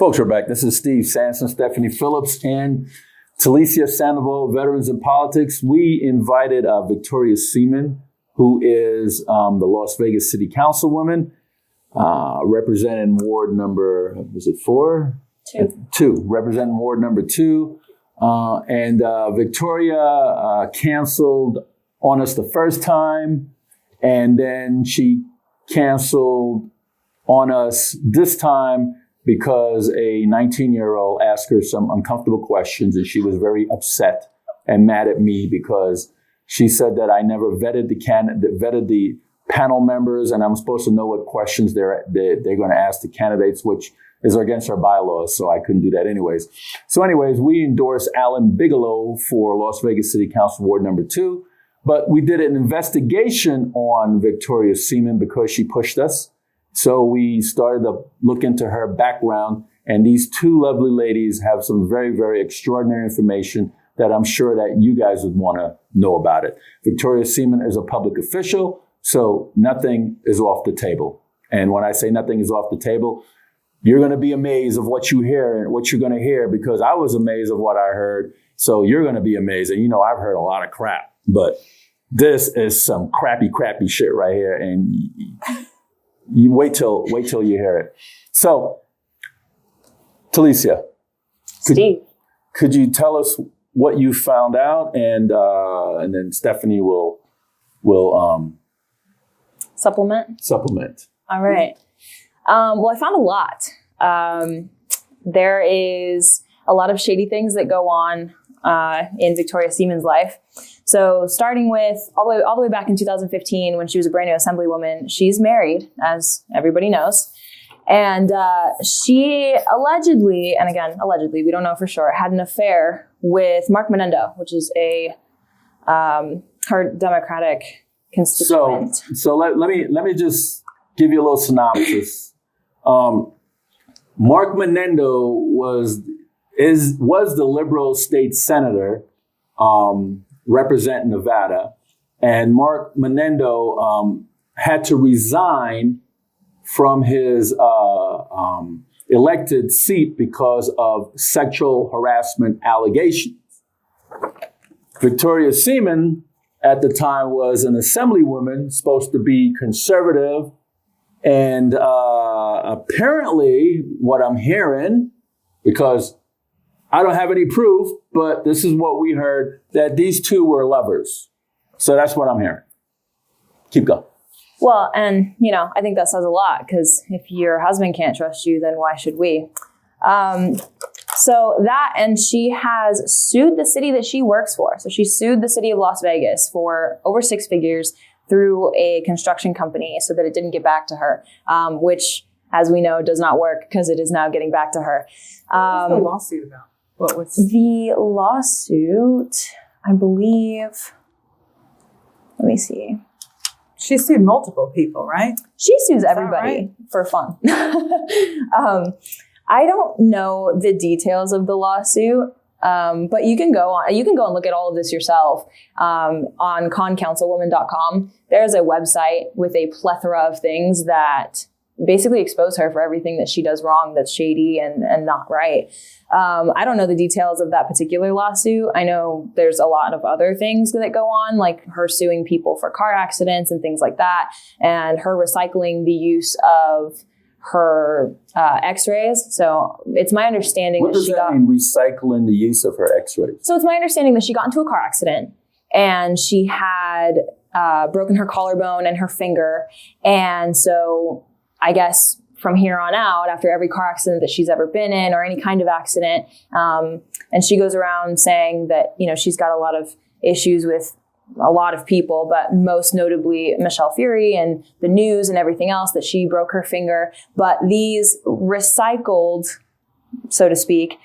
Folks, we're back. This is Steve Sanson, Stephanie Phillips, and Alicia Sandoval, Veterans in Politics. We invited Victoria Seaman, who is the Las Vegas City Councilwoman, representing Ward number, was it 4? 2. 2, representing Ward number 2. And Victoria canceled on us the first time, and then she canceled on us this time because a 19-year-old asked her some uncomfortable questions, and she was very upset and mad at me because she said that I never vetted the panel members, and I'm supposed to know what questions they're going to ask the candidates, which is against our bylaws, so I couldn't do that anyways. So anyways, we endorsed Alan Bigelow for Las Vegas City Council Ward number 2, but we did an investigation on Victoria Seaman because she pushed us. So we started to look into her background, and these 2 lovely ladies have some very, very extraordinary information that I'm sure that you guys would want to know about it. Victoria Seaman is a public official, so nothing is off the table. And when I say nothing is off the table, you're going to be amazed of what you hear and what you're going to hear, because I was amazed of what I heard. So you're going to be amazed. And, I've heard a lot of crap, but this is some crappy shit right here. And you wait till you hear it. So, Alicia, could you tell us what you found out, and then Stephanie will supplement. All right. Well, I found a lot. There is a lot of shady things that go on in Victoria Seaman's life. So starting with all the way back in 2015, when she was a brand new assemblywoman, she's married, as everybody knows. And she allegedly, and again, allegedly, we don't know for sure, had an affair with Mark Menendo, which is her Democratic constituent. So let me just give you a little synopsis. Mark Menendo was the liberal state senator representing Nevada, and Mark Menendo had to resign from his elected seat because of sexual harassment allegations. Victoria Seaman at the time was an assemblywoman, supposed to be conservative, and apparently what I'm hearing, because I don't have any proof, but this is what we heard, that these 2 were lovers. So that's what I'm hearing. Keep going. Well, and, I think that says a lot, because if your husband can't trust you, then why should we? So that, and she has sued the city that she works for. So she sued the city of Las Vegas for over 6 figures through a construction company so that it didn't get back to her, which, as we know, does not work because it is now getting back to her. What was the lawsuit about? What was the lawsuit? I believe. Let me see. She sued multiple people, right? She sues everybody for fun. I don't know the details of the lawsuit, but you can go and look at all of this yourself on concouncilwoman.com. There's a website with a plethora of things that basically expose her for everything that she does wrong, that's shady and not right. I don't know the details of that particular lawsuit. I know there's a lot of other things that go on, like her suing people for car accidents and things like that, and her recycling the use of her x-rays. So it's my understanding what that does she that mean, recycling the use of her x-rays? So it's my understanding that she got into a car accident and she had broken her collarbone and her finger. And so I guess from here on out, after every car accident that she's ever been in or any kind of accident, and she goes around saying that, she's got a lot of issues with a lot of people, but most notably Michelle Fury and the news and everything else, that she broke her finger. But these recycled, so to speak,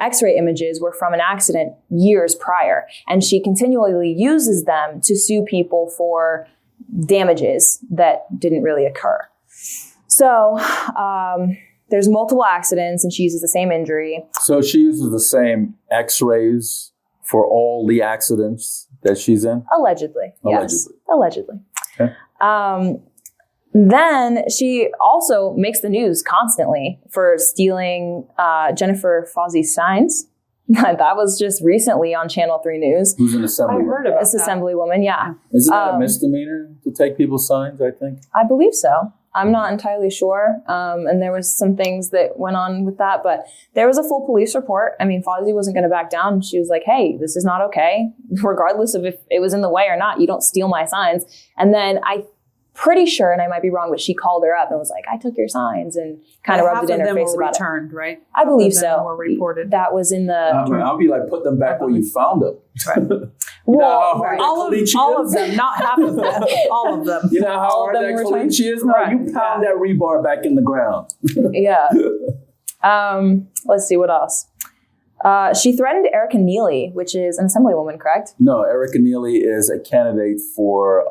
x-ray images were from an accident years prior. And she continually uses them to sue people for damages that didn't really occur. So there's multiple accidents and she uses the same injury. So she uses the same x-rays for all the accidents that she's in? Allegedly. Yes. Allegedly. Okay. Then she also makes the news constantly for stealing Jennifer Fozzie's signs. That was just recently on Channel 3 News. Who's an assemblywoman? I heard about It's that. Assemblywoman, yeah. Isn't that a misdemeanor to take people's signs, I think? I believe so. I'm not entirely sure. And there was some things that went on with that, but there was a full police report. I mean, Fozzie wasn't going to back down. She was like, hey, this is not okay. Regardless of if it was in the way or not, you don't steal my signs. And then I'm pretty sure, and I might be wrong, but she called her up and was like, I took your signs, and kind of rubbed it in her face about returned, right? I believe Half of them so. were reported. That was in the... I'll be like, put them back where you found them. Right. You know Well, how hard that all caliche of is? them, not half of them. All of them. You know how All of hard them that were returned? caliche is? No, Right. you pound that rebar back in the ground. Yeah. Let's see, what else? She threatened Erica Neely, which is an assemblywoman, correct? No, Erica Neely is a candidate for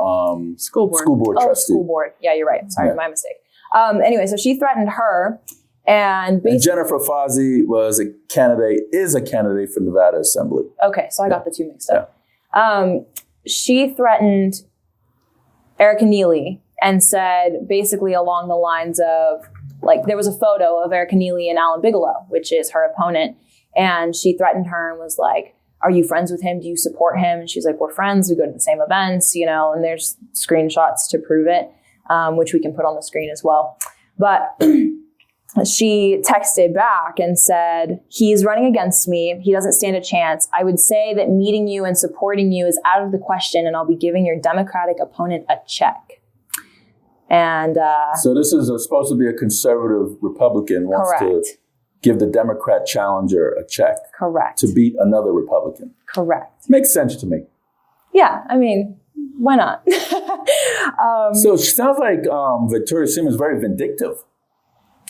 School board. trustee. School board. Yeah, you're right. Sorry, Yeah. my mistake. Anyway, so she threatened her, and And basically, Jennifer Fozzie is a candidate for Nevada Assembly. okay, so I got the two mixed up. She threatened Erica Neely and said basically along the lines of, like, there was a photo of Erica Neely and Alan Bigelow, which is her opponent, and she threatened her and was like, are you friends with him? Do you support him? And she's like, we're friends. We go to the same events, you know, and there's screenshots to prove it, which we can put on the screen as well. But she texted back and said, he's running against me. He doesn't stand a chance. I would say that meeting you and supporting you is out of the question, and I'll be giving your Democratic opponent a check. And So this is supposed to be a conservative Republican wants correct. to give the Democrat challenger a check Correct. to beat another Republican. Correct. Makes sense to me. Yeah, I mean, why not? So she sounds like Victoria Seaman is very vindictive.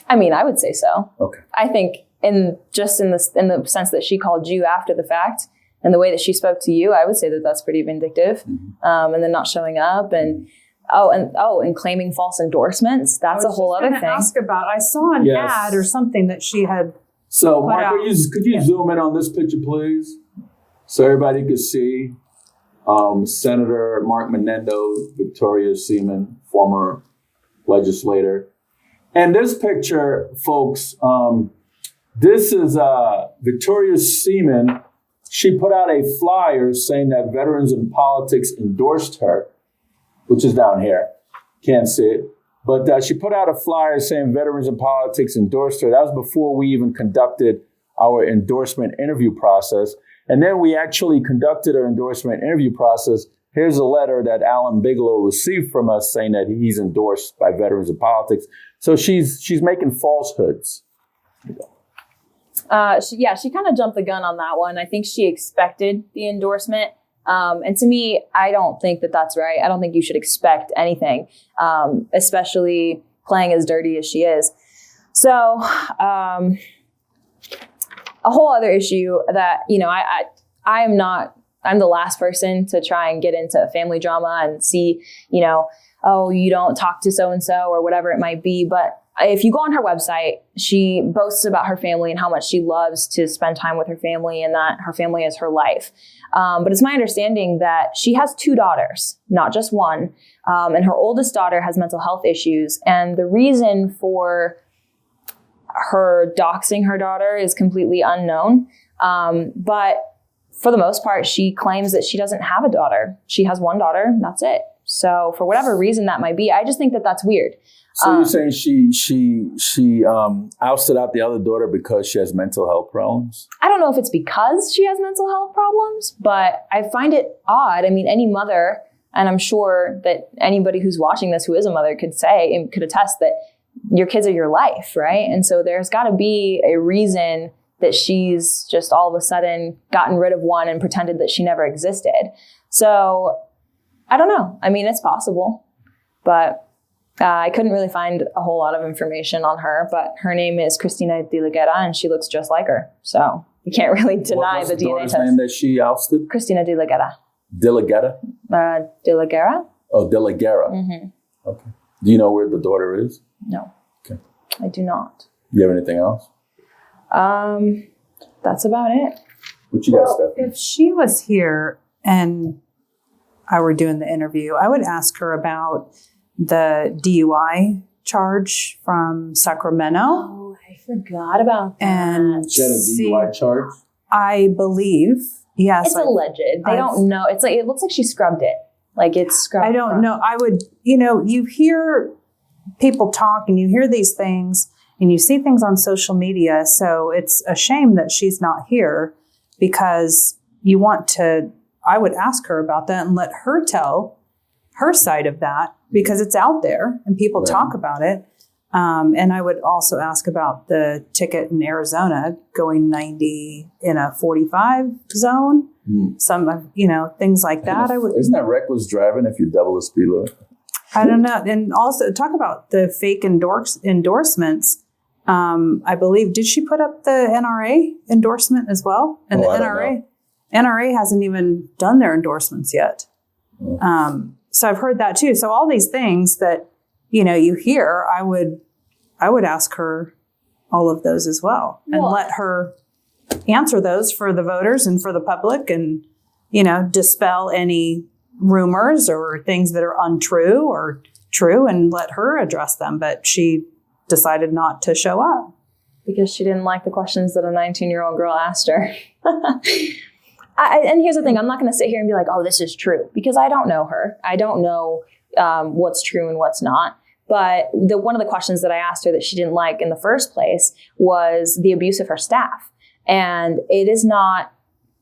I mean, I would say so. Okay. I think in the sense that she called you after the fact and the way that she spoke to you, I would say that that's pretty vindictive. Mm-hmm. And then not showing up and claiming false endorsements. That's a whole other thing. Ask about. I saw an Yes. ad or something that she had. So Put Mark, out. could you zoom in on this picture, please? So everybody could see Senator Mark Menendo, Victoria Seaman, former legislator. And this picture, folks, this is Victoria Seaman. She put out a flyer saying that Veterans in Politics endorsed her, which is down here. Can't see it. But she put out a flyer saying Veterans in Politics endorsed her. That was before we even conducted our endorsement interview process. And then we actually conducted our endorsement interview process. Here's a letter that Alan Bigelow received from us saying that he's endorsed by Veterans in Politics. So she's making falsehoods. She kind of jumped the gun on that one. I think she expected the endorsement. And to me, I don't think that that's right. I don't think you should expect anything, especially playing as dirty as she is. So, a whole other issue that, you know, I'm the last person to try and get into family drama and see, you know, oh, you don't talk to so-and-so or whatever it might be. But if you go on her website, she boasts about her family and how much she loves to spend time with her family and that her family is her life. But it's my understanding that she has 2 daughters, not just one. And her oldest daughter has mental health issues. And the reason for her doxing her daughter is completely unknown. But for the most part, she claims that she doesn't have a daughter. She has 1 daughter, and that's it. So for whatever reason that might be, I just think that that's weird. So you're saying she ousted out the other daughter because she has mental health problems? I don't know if it's because she has mental health problems, but I find it odd. I mean, any mother, and I'm sure that anybody who's watching this who is a mother could say and could attest that your kids are your life, right? And so there's got to be a reason that she's just all of a sudden gotten rid of one and pretended that she never existed. So I don't know. I mean, it's possible, but I couldn't really find a whole lot of information on her, but her name is Cristina de la Guerra, and she looks just like her. So you can't really deny What was the DNA daughter's test. name that she ousted? Cristina de la Guerra. De la Guerra? De la Guerra? Oh, De la Guerra. Mm-hmm. Okay. Do you know where the daughter is? No. Okay. I do not. Do you have anything else? That's about it. What you got, Stephanie? If she was here and I were doing the interview, I would ask her about the DUI charge from Sacramento. Oh, I forgot about that. And She had a DUI charge? I believe, yes. It's alleged. They don't know. It's like, it looks like she scrubbed it. Like it's scrubbed. I don't know. I would, you hear people talk and you hear these things and you see things on social media. So it's a shame that she's not here, because I would ask her about that and let her tell her side of that, because it's out there and people talk about it. And I would also ask about the ticket in Arizona going 90 in a 45 zone. Some, things like that. Isn't that reckless driving if you double the speed limit? I don't know. And also talk about the fake endorsements. I believe, did she put up the NRA endorsement as well? And the NRA hasn't even done their endorsements yet. So I've heard that too. So all these things that, you hear, I would ask her all of those as well, and let her answer those for the voters and for the public, and, dispel any rumors or things that are untrue or true, and let her address them. But she decided not to show up. Because she didn't like the questions that a 19-year-old girl asked her. And here's the thing. I'm not going to sit here and be like, oh, this is true, because I don't know her. I don't know what's true and what's not. But one of the questions that I asked her that she didn't like in the first place was the abuse of her staff. And it is not,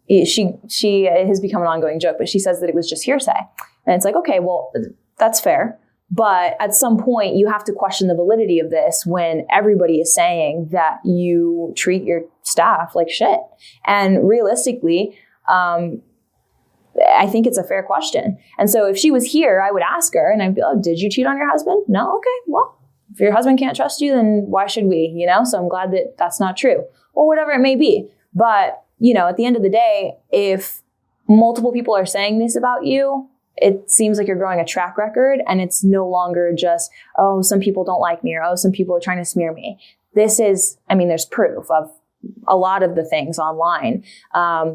it has become an ongoing joke, but she says that it was just hearsay. And it's like, okay, well, that's fair. But at some point, you have to question the validity of this when everybody is saying that you treat your staff like shit. And realistically, I think it's a fair question. And so if she was here, I would ask her and I'd be, oh, did you cheat on your husband? No? Okay, well, if your husband can't trust you, then why should we, So I'm glad that that's not true, or whatever it may be. But, at the end of the day, if multiple people are saying this about you, it seems like you're growing a track record, and it's no longer just, oh, some people don't like me, or, oh, some people are trying to smear me. This is, there's proof of a lot of the things online,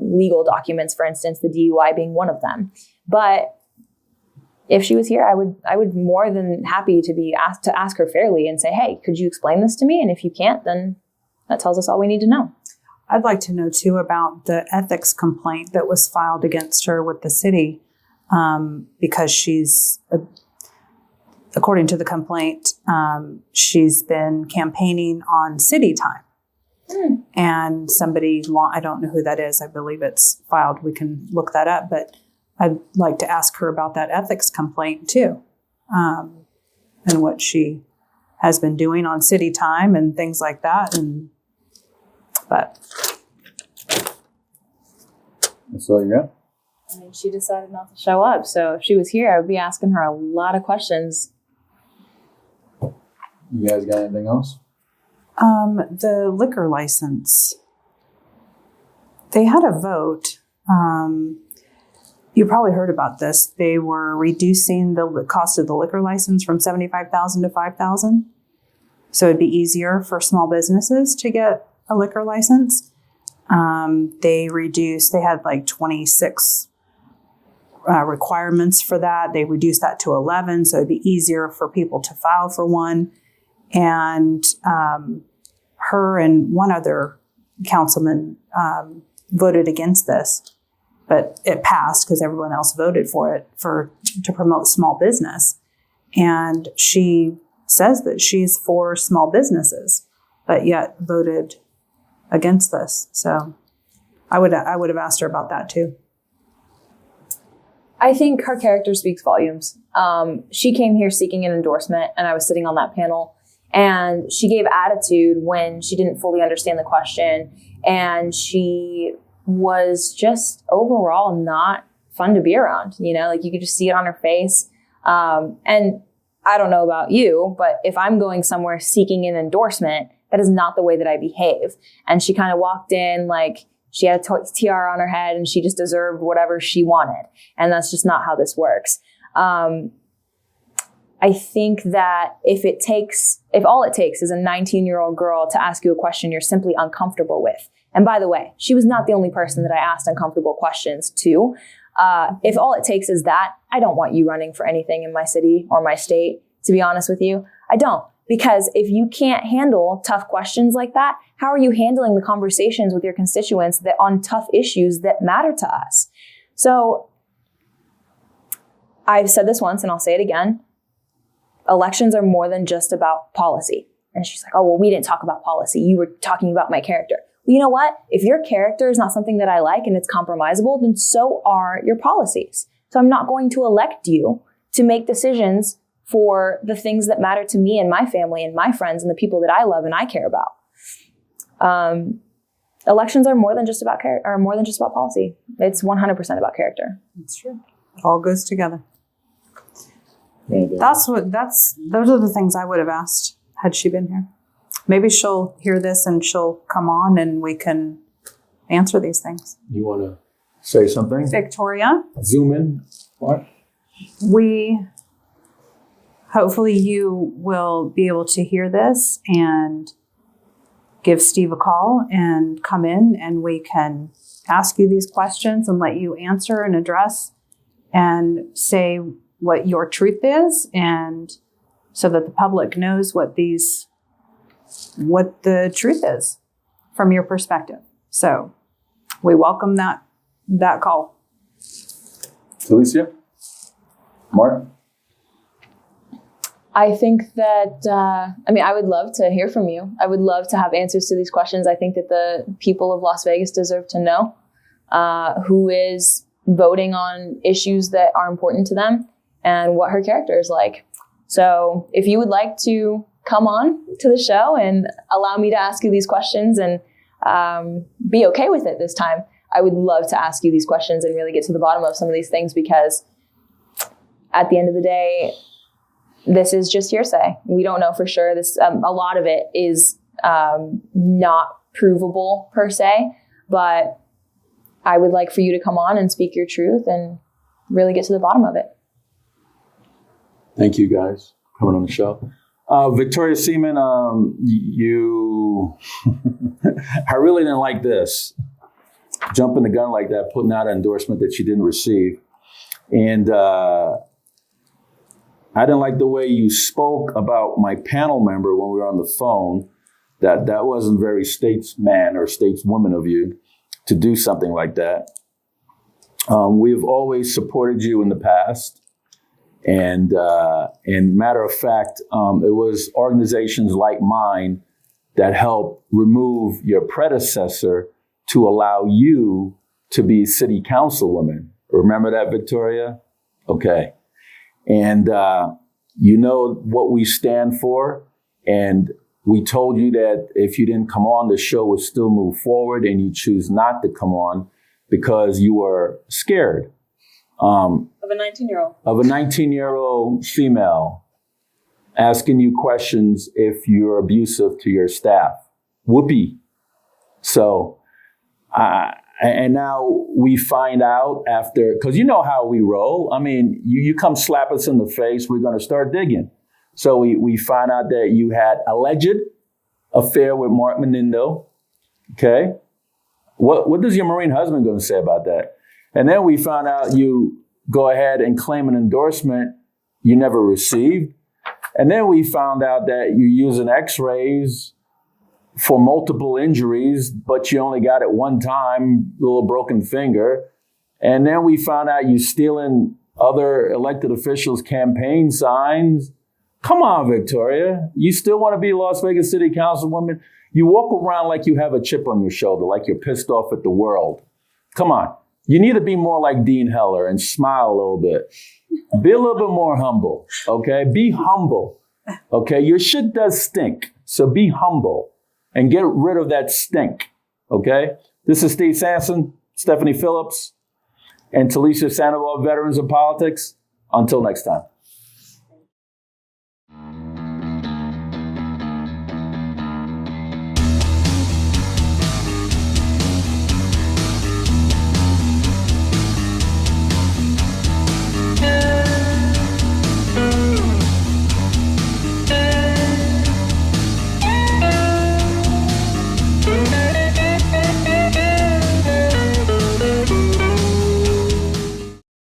legal documents, for instance, the DUI being one of them. But if she was here, I would more than happy to be asked to ask her fairly and say, hey, could you explain this to me? And if you can't, then that tells us all we need to know. I'd like to know too about the ethics complaint that was filed against her with the city, because she's, according to the complaint, she's been campaigning on city time. And somebody, I don't know who that is. I believe it's filed. We can look that up. But I'd like to ask her about that ethics complaint too, and what she has been doing on city time and things like that. But that's all you got? She decided not to show up. So if she was here, I would be asking her a lot of questions. You guys got anything else? The liquor license. They had a vote. You probably heard about this. They were reducing the cost of the liquor license from $75,000 to $5,000. So it'd be easier for small businesses to get a liquor license. They had like 26 requirements for that. They reduced that to 11, so it'd be easier for people to file for one. And her and one other councilman voted against this, but it passed because everyone else voted for it to promote small business. And she says that she's for small businesses, but yet voted against this. So I would have asked her about that too. I think her character speaks volumes. She came here seeking an endorsement, and I was sitting on that panel, and she gave attitude when she didn't fully understand the question, and she was just overall not fun to be around. Like you could just see it on her face. And I don't know about you, but if I'm going somewhere seeking an endorsement, that is not the way that I behave. And she kind of walked in like she had a tiara on her head and she just deserved whatever she wanted. And that's just not how this works. I think that if all it takes is a 19-year-old girl to ask you a question you're simply uncomfortable with. And by the way, she was not the only person that I asked uncomfortable questions to. If all it takes is that, I don't want you running for anything in my city or my state. to be honest with you. I don't. Because if you can't handle tough questions like that, how are you handling the conversations with your constituents that on tough issues that matter to us? So I've said this once and I'll say it again. Elections are more than just about policy. And she's like, oh, well, we didn't talk about policy. You were talking about my character. Well, you know what? If your character is not something that I like and it's compromisable, then so are your policies. So I'm not going to elect you to make decisions for the things that matter to me and my family and my friends and the people that I love and I care about. Elections are more than just about policy. It's 100% about character. It's true. It all goes together. Those are the things I would have asked had she been here. Maybe she'll hear this and she'll come on and we can answer these things. You want to say something? Victoria? Zoom in. What? Hopefully you will be able to hear this and give Steve a call and come in and we can ask you these questions and let you answer and address and say what your truth is, and so that the public knows what the truth is from your perspective. So we welcome that call. Alicia? Mark? I think that, I would love to hear from you. I would love to have answers to these questions. I think that the people of Las Vegas deserve to know who is voting on issues that are important to them and what her character is like. So if you would like to come on to the show and allow me to ask you these questions and be okay with it this time, I would love to ask you these questions and really get to the bottom of some of these things, because at the end of the day, this is just hearsay. We don't know for sure. This a lot of it is not provable per se, but I would like for you to come on and speak your truth and really get to the bottom of it. Thank you guys for coming on the show. Victoria Seaman, I really didn't like this. Jumping the gun like that, putting out an endorsement that she didn't receive. And I didn't like the way you spoke about my panel member when we were on the phone. That wasn't very statesman or stateswoman of you to do something like that. We've always supported you in the past. And matter of fact, it was organizations like mine that helped remove your predecessor to allow you to be city councilwoman. Remember that, Victoria? Okay. And you know what we stand for. And we told you that if you didn't come on, the show would still move forward, and you choose not to come on because you were scared. Of a 19-year-old. Of a 19-year-old female asking you questions if you're abusive to your staff. Whoopee. So, and now we find out after, because you know how we roll. I mean, you come slap us in the face, we're going to start digging. So we find out that you had alleged affair with Mark Menendo. Okay. What is your Marine husband going to say about that? And then we found out you go ahead and claim an endorsement you never received. And then we found out that you're using x-rays for multiple injuries, but you only got it one time, little broken finger. And then we found out you stealing other elected officials' campaign signs. Come on, Victoria. You still want to be Las Vegas City Councilwoman? You walk around like you have a chip on your shoulder, like you're pissed off at the world. Come on. You need to be more like Dean Heller and smile a little bit. Be a little bit more humble, okay? Be humble, okay? Your shit does stink, so be humble and get rid of that stink, okay? This is Steve Sanson, Stephanie Phillips, and Alicia Sandoval, Veterans of Politics. Until next time.